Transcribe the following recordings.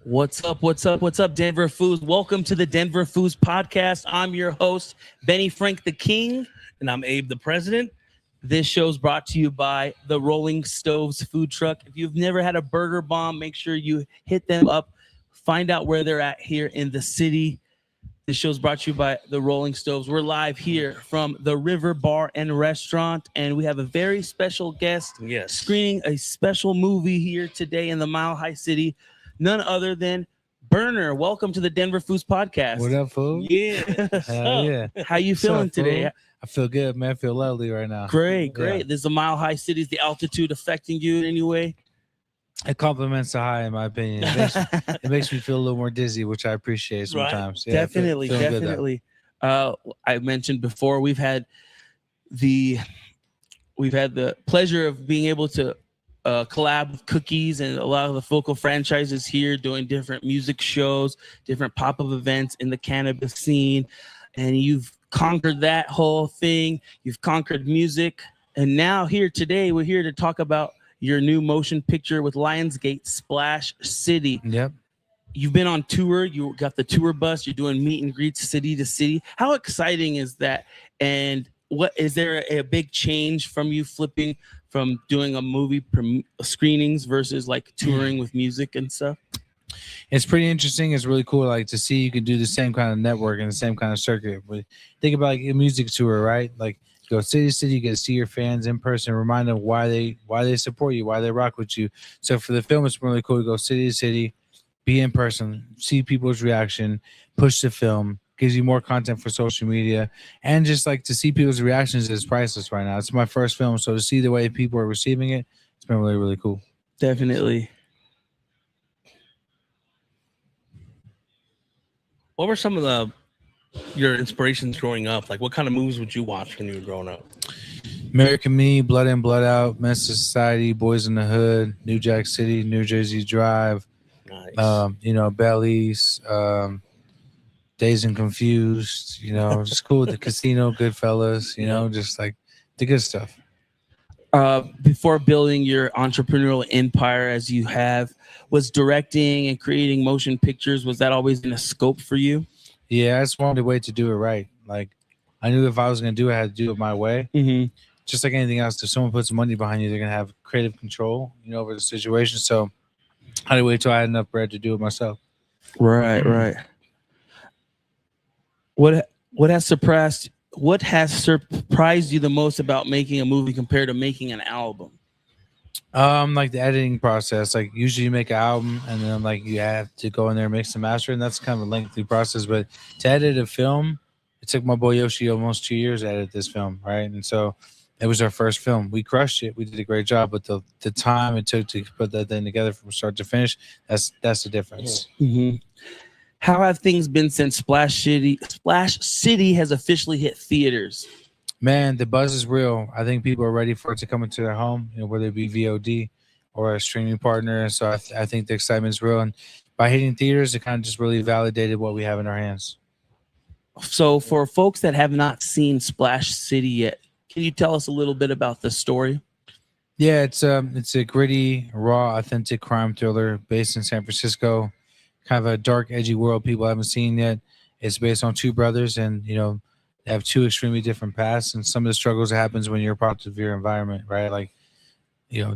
What's up? What's up? What's up, Denver Foos? Welcome to the Denver Foos Podcast. I'm your host, Benny Frank the King. And I'm Abe the President. This show's brought to you by the Rolling Stoves Food Truck. If you've never had a burger bomb, make sure you hit them up. Find out where they're at here in the city. This show's brought to you by the Rolling Stoves. We're live here from the River Bar and Restaurant, and we have a very special guest screening a special movie here today in the Mile High City. None other than Berner. Welcome to the Denver Foos Podcast. What up, fool? Yeah. Yeah. How you feeling today? Fool? I feel good, man. I feel lovely right now. Great. There's a Mile High City. Is the altitude affecting you in any way? It complements the high, in my opinion. It makes me feel a little more dizzy, which I appreciate sometimes. Right. Yeah, definitely. I mentioned before we've had the pleasure of being able to collab with Cookies and a lot of the focal franchises here, doing different music shows, different pop-up events in the cannabis scene, and you've conquered that whole thing. You've conquered music, and now here today we're here to talk about your new motion picture with Lionsgate, Splash City. Yep. You've been on tour. You got the tour bus. You're doing meet and greets city to city. How exciting is that? And what is there a big change from you flipping from doing a movie screenings versus like touring with music and stuff? It's pretty interesting. It's really cool, like to see you can do the same kind of network and the same kind of circuit. But think about like a music tour, right? Like go city to city, you get to see your fans in person, remind them why they support you, why they rock with you. So for the film, it's really cool to go city to city, be in person, see people's reaction, push the film. Gives you more content for social media, and just like to see people's reactions is priceless right now. It's my first film, so to see the way people are receiving it, it's been really, really cool. Definitely. What were some of your inspirations growing up? Like, what kind of movies would you watch when you were growing up? American Me, Blood In, Blood Out, Menace to Society, Boys in the Hood, New Jack City, New Jersey Drive, Nice. Bellies, Dazed and Confused, just cool. The Casino, Goodfellas, just like the good stuff. Before building your entrepreneurial empire as you have, was directing and creating motion pictures, was that always in a scope for you? Yeah, I just wanted a way to do it right. Like, I knew if I was going to do it, I had to do it my way. Mm-hmm. Just like anything else, if someone puts money behind you, they're going to have creative control, over the situation. So I had to wait till I had enough bread to do it myself. Right. What has surprised you the most about making a movie compared to making an album? Like the editing process. Like usually you make an album and then like you have to go in there and mix and master, and that's kind of a lengthy process. But to edit a film, it took my boy Yoshi almost 2 years to edit this film, right? And so it was our first film. We crushed it. We did a great job, but the time it took to put that thing together from start to finish, that's the difference. Mm-hmm. How have things been since Splash City has officially hit theaters? Man, the buzz is real. I think people are ready for it to come into their home, whether it be VOD or a streaming partner. And so I think the excitement is real. And by hitting theaters, it kind of just really validated what we have in our hands. So for folks that have not seen Splash City yet, can you tell us a little bit about the story? Yeah, it's a gritty, raw, authentic crime thriller based in San Francisco. Kind of a dark, edgy world people haven't seen yet. It's based on two brothers, and they have two extremely different pasts, and some of the struggles that happens when you're a part of your environment, right? Like,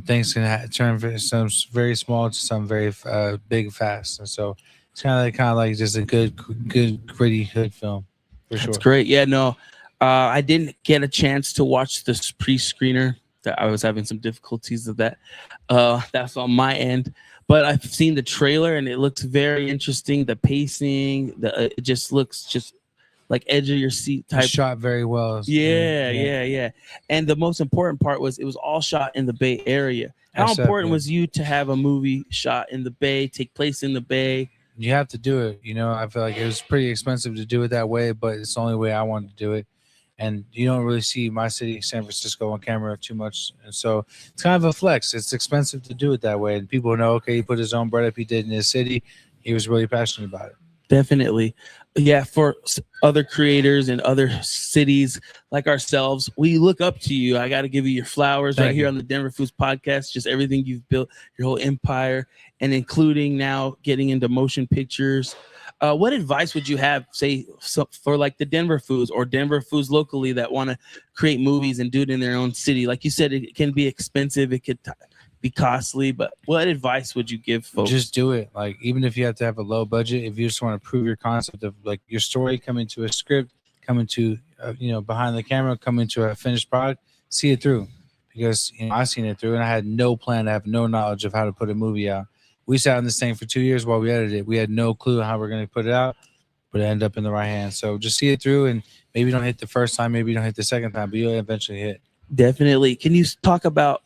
things can turn from some very small to some very big, fast, and so it's kind of like just a good, gritty hood film for sure. That's great. Yeah, no, I didn't get a chance to watch this pre-screener. That I was having some difficulties with that. That's on my end. But I've seen the trailer and it looks very interesting. The pacing, it just looks just like edge of your seat type. Shot very well. Yeah. And the most important part was it was all shot in the Bay Area. How important was you to have a movie shot in the Bay, take place in the Bay? You have to do it. I feel like it was pretty expensive to do it that way, but it's the only way I wanted to do it. And you don't really see my city, San Francisco, on camera too much. And so it's kind of a flex. It's expensive to do it that way. And people know, okay, he put his own bread up. He did in his city. He was really passionate about it. Definitely. Yeah, for other creators in other cities like ourselves, we look up to you. I got to give you your flowers Thank right here you. on the Denver Foos Podcast. Just everything you've built, your whole empire, and including now getting into motion pictures. What advice would you have, say, for like the Denver Foos or Denver Foos locally that want to create movies and do it in their own city? Like you said, it can be expensive. It could be costly, but what advice would you give folks? Just do it. Like, even if you have to have a low budget, if you just want to prove your concept of like your story, coming to a script, coming to behind the camera, coming to a finished product, see it through. Because I seen it through, and I had no plan. I have no knowledge of how to put a movie out. We sat on this thing for 2 years while we edited it. We had no clue how we're going to put it out, but it ended up in the right hands. So just see it through, and maybe you don't hit the first time, maybe you don't hit the second time, but you'll eventually hit. Definitely. Can you talk about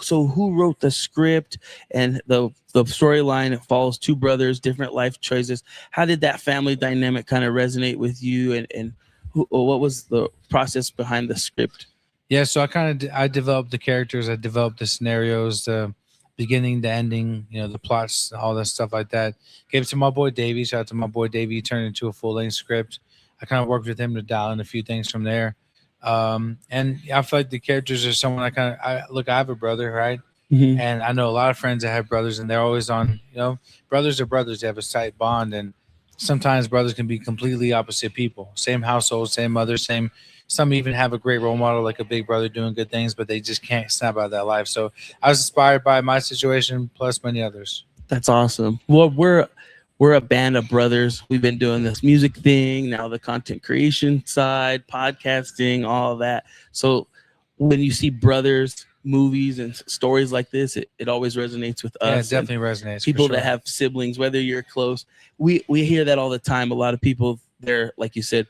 so who wrote the script and the storyline? It follows two brothers, different life choices. How did that family dynamic kind of resonate with you, and what was the process behind the script? Yeah, so I developed the characters, I developed the scenarios, the beginning, the ending, the plots, all that stuff like that. Gave it to my boy Davey. Shout out to my boy Davey. He turned it into a full-length script. I kind of worked with him to dial in a few things from there. And I feel like the characters are someone I have a brother, right? Mm-hmm. And I know a lot of friends that have brothers, and they're always on, brothers are brothers. They have a tight bond, and sometimes brothers can be completely opposite people. Same household, same mother, same. Some even have a great role model, like a big brother doing good things, but they just can't snap out of that life. So I was inspired by my situation, plus many others. That's awesome. Well, we're a band of brothers. We've been doing this music thing, now the content creation side, podcasting, all of that. So when you see brothers, movies, and stories like this, it always resonates with us. Yeah, it definitely resonates. People for sure. that have siblings, whether you're close, we hear that all the time. A lot of people, they're, like you said,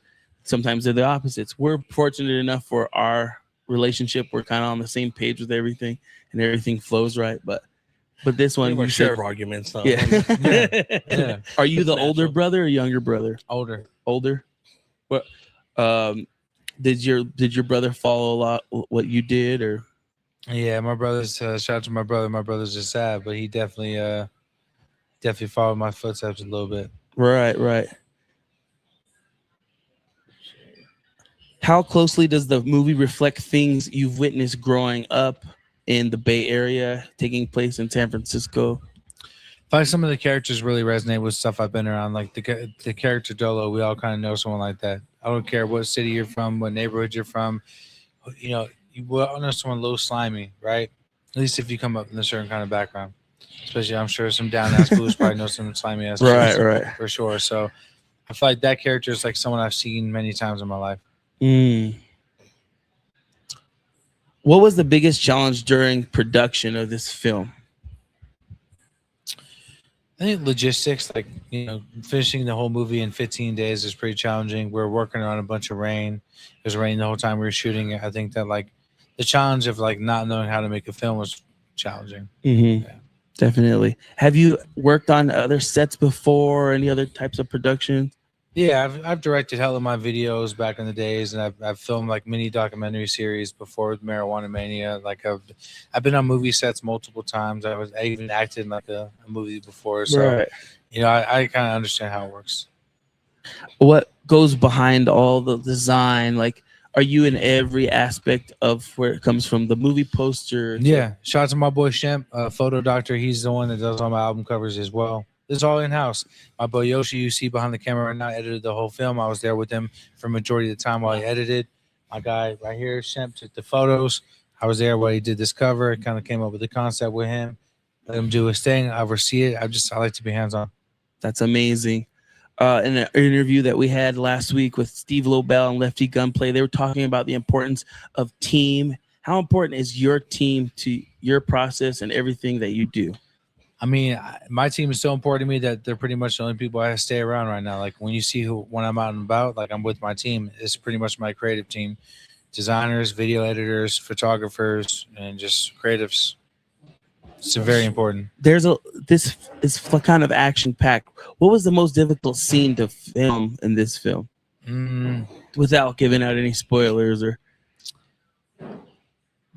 sometimes they're the opposites. We're fortunate enough for our relationship. We're kind of on the same page with everything, and everything flows right. But this one, we share arguments. Though. Yeah. Yeah. Are you the It's older natural. brother or younger brother? Older. What? Did your brother follow a lot what you did, or? Yeah, my brother's shout out to my brother. My brother's just sad, but he definitely followed my footsteps a little bit. Right. How closely does the movie reflect things you've witnessed growing up in the Bay Area, taking place in San Francisco? I feel like some of the characters really resonate with stuff I've been around. Like the character Dolo, we all kind of know someone like that. I don't care what city you're from, what neighborhood you're from. You will know someone a little slimy, right? At least if you come up in a certain kind of background. Especially, I'm sure some down-ass blues probably know some slimy ass dudes, Right. for sure. So I feel like that character is like someone I've seen many times in my life. What was the biggest challenge during production of this film? I think logistics, like, finishing the whole movie in 15 days is pretty challenging. We're working on a bunch of rain. It was raining the whole time we were shooting it. I think that like the challenge of like not knowing how to make a film was challenging. Mm-hmm. Yeah. Definitely. Have you worked on other sets before, or any other types of productions? Yeah, I've directed hell of my videos back in the days, and I've filmed like mini documentary series before with Marijuana Mania. Like I've been on movie sets multiple times. I even acted in like a movie before. So Right. I kind of understand how it works. What goes behind all the design? Like, are you in every aspect of where it comes from, the movie poster? Yeah, shout out to my boy Shemp, photo doctor. He's the one that does all my album covers as well. It's all in-house. My boy Yoshi, you see behind the camera right now, edited the whole film. I was there with him for majority of the time while he edited. My guy right here, Shemp, took the photos. I was there while he did this cover. I kind of came up with the concept with him. Let him do his thing. I oversee it. I like to be hands-on. That's amazing. In an interview that we had last week with Steve Lobel and Lefty Gunplay, they were talking about the importance of team. How important is your team to your process and everything that you do? I mean, my team is so important to me that they're pretty much the only people I stay around right now. Like when I'm out and about, like I'm with my team, it's pretty much my creative team, designers, video editors, photographers, and just creatives. It's very important. This is kind of action packed. What was the most difficult scene to film in this film? Without giving out any spoilers or.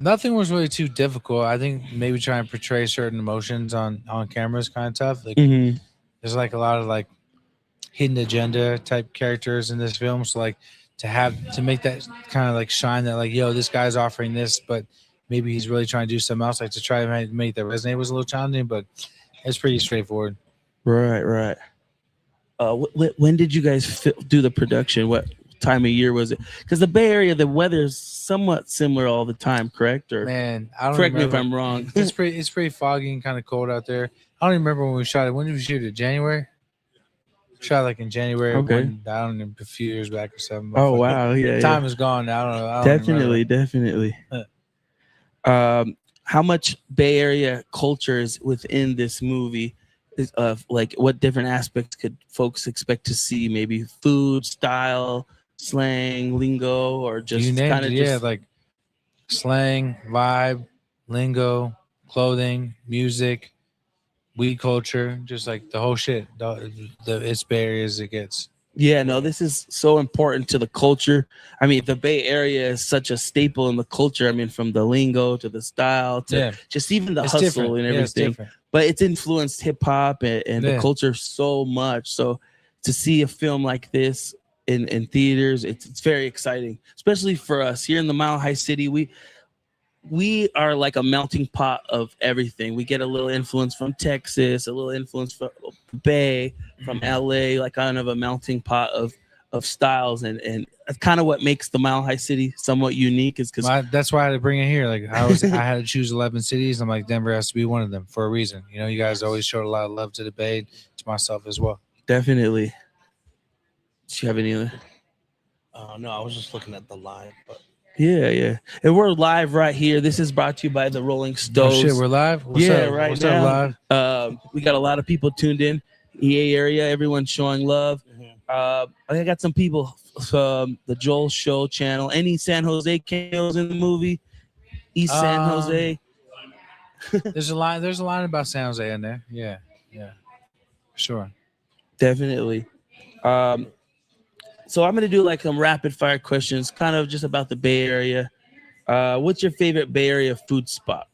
Nothing was really too difficult. I think maybe trying to portray certain emotions on camera is kind of tough. Like there's like a lot of like hidden agenda type characters in this film. So like to make that kind of like shine that like, yo, this guy's offering this, but maybe he's really trying to do something else. Like to try to make that resonate was a little challenging, but it's pretty straightforward. Right. When did you guys do the production? What time of year was it? Because the Bay Area, the weather is somewhat similar all the time, correct? Or Man, I don't correct remember. me if I'm wrong. It's pretty foggy and kind of cold out there. I don't even remember when we shot it. When did we shoot it? January? Shot like in January. Okay. I don't know, a few years back or something. Oh wow, yeah. Time is gone now. I don't know. Definitely. How much Bay Area culture is within this movie? Of like what different aspects could folks expect to see? Maybe food, style, slang, lingo, or just kind of just like slang, vibe, lingo, clothing, music, weed culture, just like the whole shit. It's Bay Area as it gets. Yeah, no, this is so important to the culture. I mean, the Bay Area is such a staple in the culture. I mean, from the lingo to the style to just even the hustle different. and everything. But it's influenced hip hop and the culture so much. So to see a film like this in theaters, it's very exciting, especially for us here in the Mile High City. We are like a melting pot of everything. We get a little influence from Texas, a little influence from Bay, from LA, like kind of a melting pot of styles. And that's kind of what makes the Mile High City somewhat unique is because that's why I had to bring it here. Like I had to choose 11 cities. I'm like, Denver has to be one of them for a reason. You know, you guys always showed a lot of love to the Bay, to myself as well. Definitely. Do you have any other? No, I was just looking at the live, but yeah. And we're live right here. This is brought to you by the Rolling Stones. Oh shit, we're live? What's up? Right What's now. Up, live? We got a lot of people tuned in. EA area, everyone's showing love. I got some people from the Joel Show channel. Any San Jose cameos in the movie? East San Jose. There's a line about San Jose in there. Yeah. Sure. Definitely. So I'm gonna do like some rapid fire questions, kind of just about the Bay Area. What's your favorite Bay Area food spot?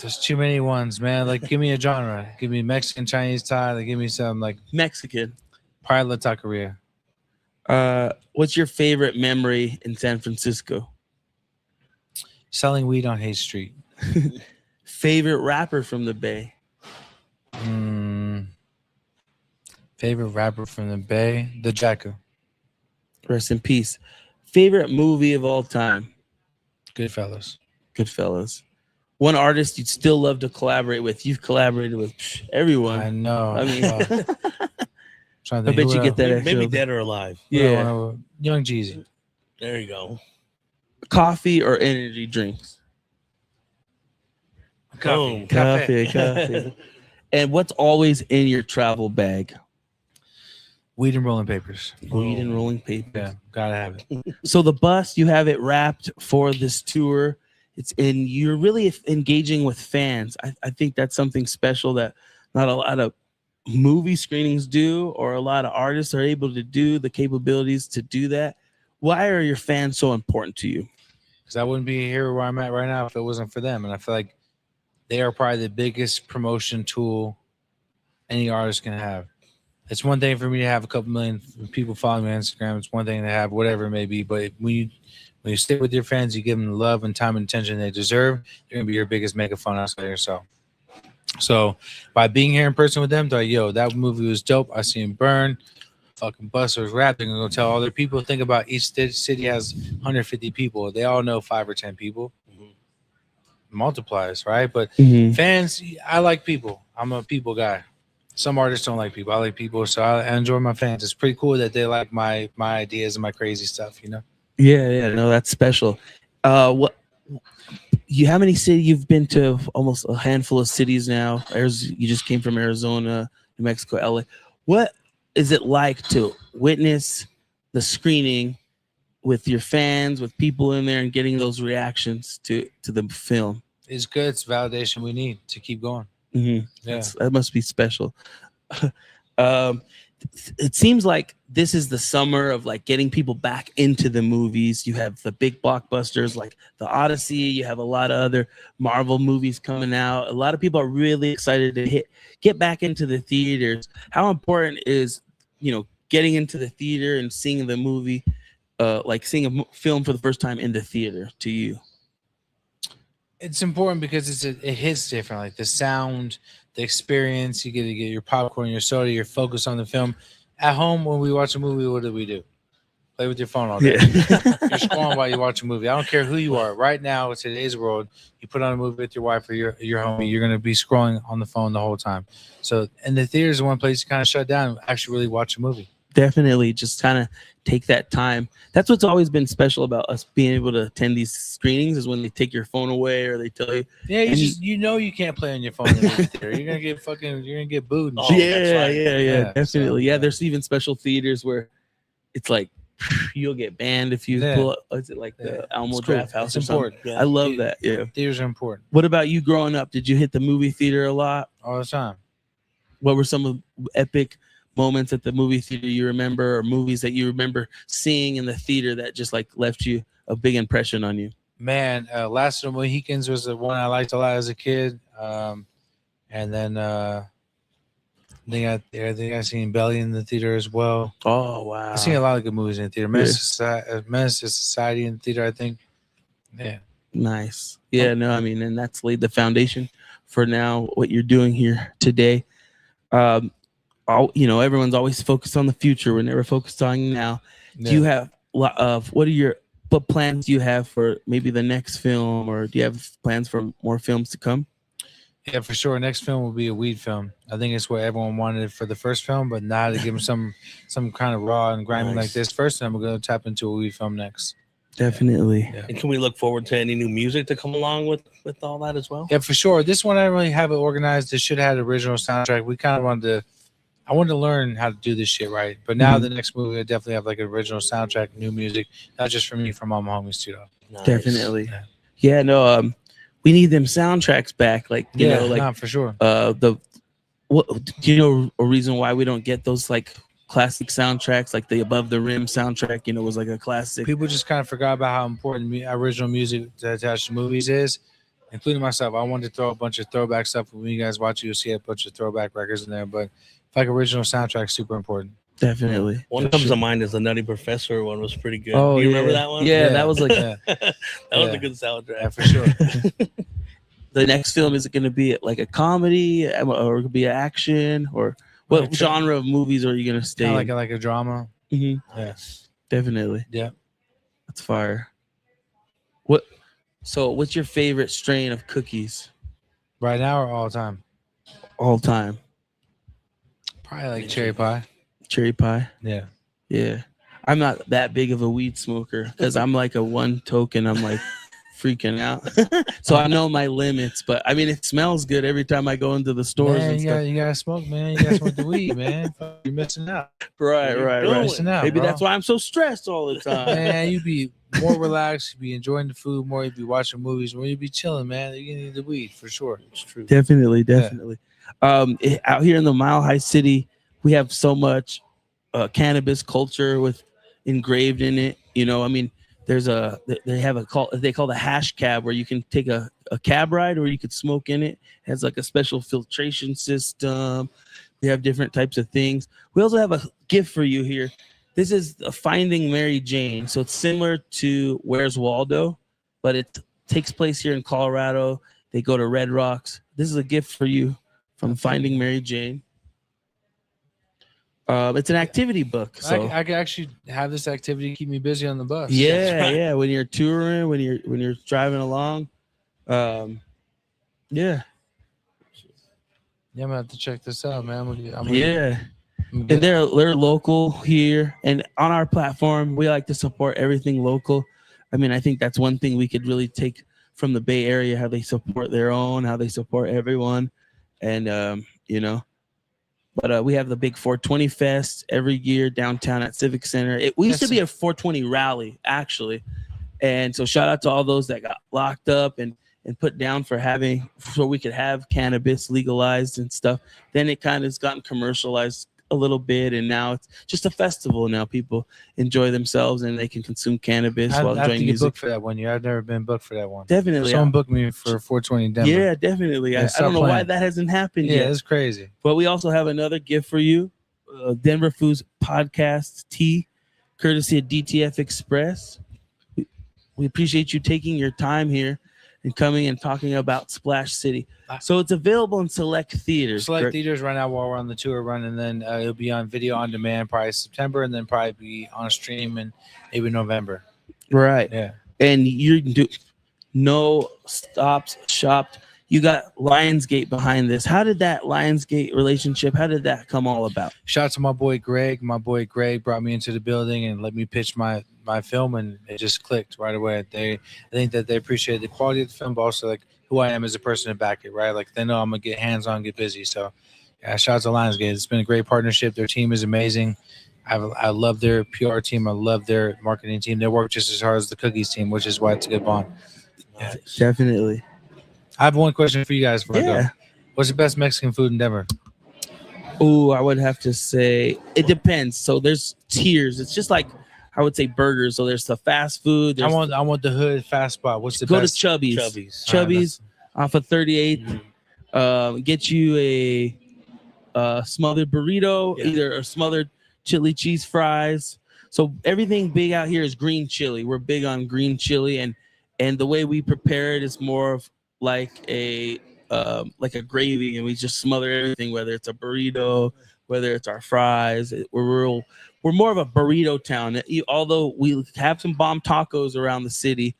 There's too many ones, man. Like, give me a genre. Give me Mexican, Chinese, Thai. Like, give me some like Mexican. Pride La Taqueria. What's your favorite memory in San Francisco? Selling weed on Hayes Street. Favorite rapper from the Bay? Favorite rapper from the Bay? The Jacko. Rest in peace. Favorite movie of all time? Goodfellas. One artist you'd still love to collaborate with. You've collaborated with everyone. I know. I mean, I bet you get that. Maybe dead or alive. Yeah. Young Jeezy. There you go. Coffee or energy drinks? Coffee. And what's always in your travel bag? Weed and rolling papers. Weed and rolling papers. Yeah, gotta have it. So the bus, you have it wrapped for this tour. You're really engaging with fans. I think that's something special that not a lot of movie screenings do, or a lot of artists are able to do, the capabilities to do that. Why are your fans so important to you? Because I wouldn't be here where I'm at right now if it wasn't for them. And I feel like they are probably the biggest promotion tool any artist can have. It's one thing for me to have a couple million people following me on Instagram. It's one thing to have whatever it may be. But when you sit with your fans, you give them the love and time and attention they deserve, they're going to be your biggest megaphone outside of yourself. So by being here in person with them, they're like, yo, that movie was dope. I seen Burn. Fucking Busters rap. They're going to go tell other people. Think about each city has 150 people. They all know 5 or 10 people. Multiplies, right? But fans, I like people. I'm a people guy. Some artists don't like people. I like people, so I enjoy my fans. It's pretty cool that they like my ideas and my crazy stuff, you know? Yeah, no, that's special. How many cities you've been to? Almost a handful of cities now. You just came from Arizona, New Mexico, LA. What is it like to witness the screening with your fans, with people in there, and getting those reactions to the film? It's good. It's validation we need to keep going. Yeah, that must be special. It seems like this is the summer of like getting people back into the movies. You have the big blockbusters like the Odyssey. You have a lot of other Marvel movies coming out. A lot of people are really excited to get back into the theaters. How important is, getting into the theater and seeing the movie, like seeing a film for the first time in the theater to you? It's important because it hits different. Like the sound, the experience. You get to get your popcorn, your soda, your focus on the film. At home, when we watch a movie, what do? Play with your phone all day. Yeah. You're scrolling while you watch a movie. I don't care who you are. Right now, in today's world, you put on a movie with your wife or your homie, you're going to be scrolling on the phone the whole time. So, and the theater is one place to kind of shut down and actually really watch a movie. Definitely just kind of take that time. That's what's always been special about us being able to attend these screenings is when they take your phone away or they tell you. Yeah, you can't play on your phone in the movie theater. You're gonna get booed. Oh, yeah, definitely. So, there's even special theaters where it's like you'll get banned if you pull up. Is it like the Alamo Draft House? It's or important. Something? I love that. Yeah, theaters are important. What about you growing up? Did you hit the movie theater a lot? All the time. What were some of epic moments at the movie theater you remember, or movies that you remember seeing in the theater that just like left you a big impression on you? Man, Last of the Mohicans was the one I liked a lot as a kid. And then I think I seen Belly in the theater as well. Oh wow! I've seen a lot of good movies in the theater. Menace to Society in the theater, I think. Yeah. Nice. Yeah, no, I mean, and that's laid the foundation for now what you're doing here today. Everyone's always focused on the future. We're never focused on now. Yeah. Do you have what plans do you have for maybe the next film, or do you have plans for more films to come? Yeah, for sure. Next film will be a weed film. I think it's what everyone wanted for the first film, but now to give them some kind of raw and grimy like this first time, we're going to tap into a weed film next. Definitely. Yeah. And can we look forward to any new music to come along with all that as well? Yeah, for sure. This one I don't really have it organized. It should have had an original soundtrack. We kind of I wanted to learn how to do this shit right. But now the next movie, I definitely have like an original soundtrack, new music, not just for me, from all my homies too. Nice. Definitely. Yeah, no, we need them soundtracks back. Like, for sure. Do you know a reason why we don't get those like classic soundtracks, like the Above the Rim soundtrack, was like a classic? People just kind of forgot about how important original music attached to movies is, including myself. I wanted to throw a bunch of throwback stuff. When you guys watch it, you'll see a bunch of throwback records in there, but like original soundtrack, super important. Definitely. One that comes to mind is the Nutty Professor one. Was pretty good. Oh, do you remember that one? Yeah, that was like that was a good soundtrack. Yeah, for sure. The next film, is it going to be like a comedy, or it could be an action, or what genre of movies are you going to stay in? Like a drama. Mm-hmm. Yes, definitely. Yeah, that's fire. What's your favorite strain of cookies? Right now or all time? All time. Probably like cherry pie. Cherry pie? Yeah. Yeah. I'm not that big of a weed smoker because I'm like a one token. I'm like freaking out. So I know my limits, but I mean, it smells good every time I go into the stores. Man, and stuff. You gotta smoke, man. You gotta smoke the weed, man. You're missing out. Right. Missing out, Maybe bro. that's why I'm so stressed all the time. Man, you be more relaxed. You be enjoying the food more. You be watching movies more. You be chilling, man. You need the weed for sure. It's true. Definitely. Out here in the Mile High City, we have so much cannabis culture with engraved in it. I mean, they call the hash cab, where you can take a cab ride or you could smoke in it. It has like a special filtration system. We have different types of things. We also have a gift for you here. This is a Finding Mary Jane. So it's similar to Where's Waldo, but it takes place here in Colorado. They go to Red Rocks. This is a gift for you from Finding Mary Jane. It's an activity book. So I could actually have this activity keep me busy on the bus. Yeah. When you're touring, when you're driving along, yeah. I'm gonna have to check this out, man. And they're local here, and on our platform, we like to support everything local. I mean, I think that's one thing we could really take from the Bay Area: how they support their own, how they support everyone, and But we have the big 420 Fest every year downtown at Civic Center. We used to be a 420 rally, actually. And so shout out to all those that got locked up and put down so we could have cannabis legalized and stuff. Then it kind of has gotten commercialized a little bit, and now it's just a festival. Now people enjoy themselves and they can consume cannabis while I have enjoying to get music. booked for that one year. I've never been booked for that one. Definitely. Someone booked me for 420 in Denver. Yeah, definitely. Yeah, I don't stop know why playing. that hasn't happened Yeah, yet. it's crazy. But we also have another gift for you, Denver Foos Podcast tea, courtesy of DTF Express. We appreciate you taking your time here and coming and talking about Splash City. So it's available in select theaters. Select correct? theaters right now while we're on the tour run, and then it'll be on video on demand probably September, and then probably be on stream in maybe November. Right. Yeah. And you do no stops shopped. You got Lionsgate behind this. How did that Lionsgate relationship, how did that come all about? Shout out to my boy Greg. My boy Greg brought me into the building and let me pitch my film, and it just clicked right away. I think that they appreciate the quality of the film, but also like who I am as a person to back it, right? Like they know I'm gonna get hands-on, get busy. So yeah, shout out to Lionsgate. It's been a great partnership. Their team is amazing. I love their PR team. I love their marketing team. They work just as hard as the Cookies team, which is why it's a good bond. Yeah. Definitely. I have one question for you guys before I go. Yeah. What's the best Mexican food in Denver? Oh, I would have to say it depends. So there's tiers. It's just like I would say burgers. So there's the fast food. I There's want the hood fast spot. What's the go best? to Chubby's. Chubby's. Chubby's off of 38th. Get you a smothered burrito, either a smothered chili cheese fries. So everything big out here is green chili. We're big on green chili, and the way we prepare it is more of like a gravy, and we just smother everything, whether it's a burrito, whether it's our fries. We're more of a burrito town. Although we have some bomb tacos around the city,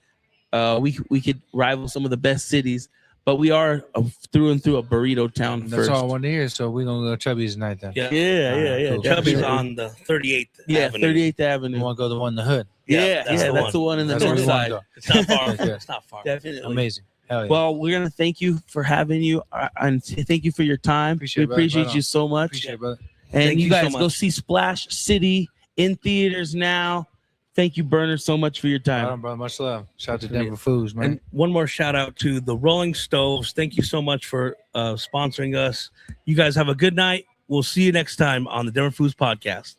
we could rival some of the best cities, but we are through and through a burrito town. That's first. all I want to hear. So we're gonna go to Chubby's tonight then. Yeah. Cool. Chubby's definitely. on the 38th Avenue. 38th You Avenue. want to go to the one in the hood? That's the one in the That's where north we wanna side. go. It's not far. Okay. It's not far. Definitely. Amazing. Hell yeah. Well, we're gonna thank you for having you, and thank you for your time. Appreciate it, we brother. appreciate Right you on. so much. Appreciate it, brother. And Thank you you so guys go much. see Splash City in theaters now. Thank you, Berner, so much for your Right time. on, brother. Much love. Shout out to Denver Foos, man. And one more shout out to the Rolling Stoves. Thank you so much for sponsoring us. You guys have a good night. We'll see you next time on the Denver Foos Podcast.